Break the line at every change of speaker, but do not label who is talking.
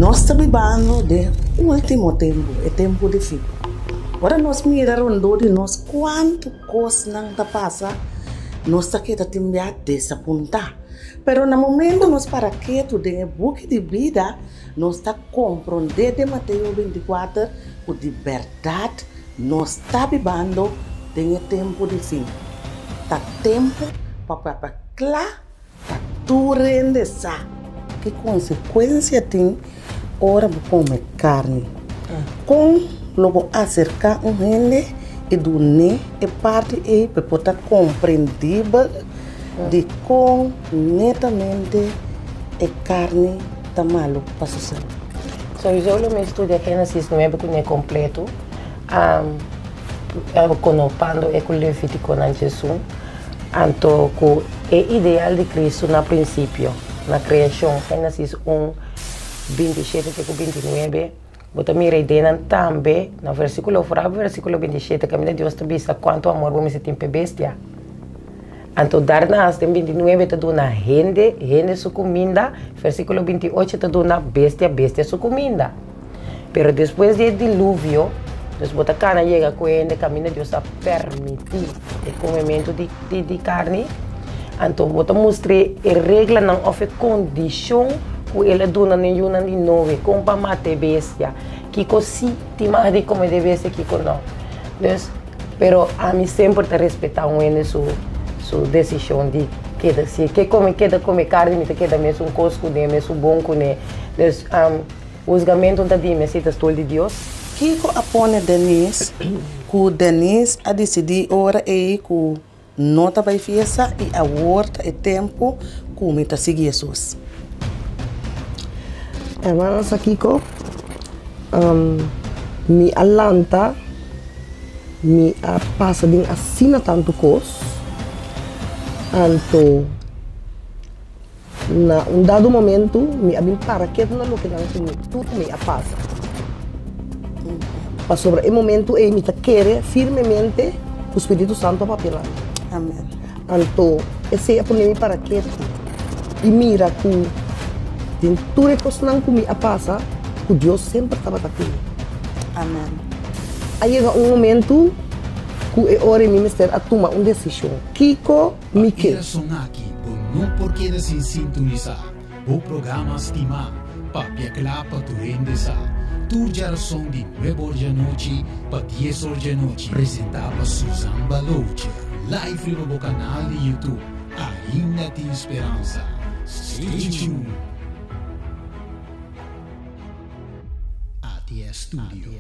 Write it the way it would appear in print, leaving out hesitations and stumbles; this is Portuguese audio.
nós estamos vivendo de último tempo, é tempo de fim. Agora nós miramos de nós quanto coisa não está passando, nós está aqui a desapontar. Pero no momento nós para que tu tem book de vida, nós está compreendendo de Mateus 24 com liberdade, nós está vivendo tem tempo de fim. Tá tempo para claro, para tu render sa. Que consequência tem ora comer carne? Com logo acercar rende e do ne e parte e para poder compreendível de com netamente e carne tá malo para sucesso.
So eu me estudo Gênesis 9 que é completo. Conopando é com Levítico na Jesus. Então, é ideal de Cristo no princípio, na criação, Gênesis 1, 27 até 29. Mas também reidena também, no versículo 27, que a Deus te visa quanto amor vamos ter para bestia. Então, darnas, em 29, te dá gente sua comida, versículo 28, te dá bestia sua comida. Pero depois do dilúvio, depois a cana chega com ele, caminho Deus a permitir o comimento de carne. Então, vou mostrar a regra, não houve condição que ele dá em uma de novo, como para matar bestia. Que cosi te mais de comer de bestia que não. Pero a mim sempre te respeitar sua decisão de que se quer comer carne, me queda mesmo cosco de mesmo bom com ele. O julgamento da dia, me citas todo de Deus.
Kiko apone Denise, que Denise a decidir ora e que nota vai fiesta e a word e tempo que me tá seguir Jesus.
Mas Kiko, me alanta, me passa de assina tanto coisa, então na dado momento me abim para que não lo que não tudo me passa. Para sobre o momento me quer firmemente o Espírito Santo para pelar.
Amém.
Então esse é para mim para que e mira que dentro de coisas que me passa, que Deus sempre estava aqui.
Amém.
Aí chega momento que é hora de me a tomar uma decisão. Kiko me quer.
Não porque se sintonizar. O programa estima papia clapa tu rendesa. Tu geração de 9 horas da noite para 10 horas da noite. Apresentava Susan Balocha. Live no canal de YouTube. Ainda tem esperança. Stay tuned. ATS Studio.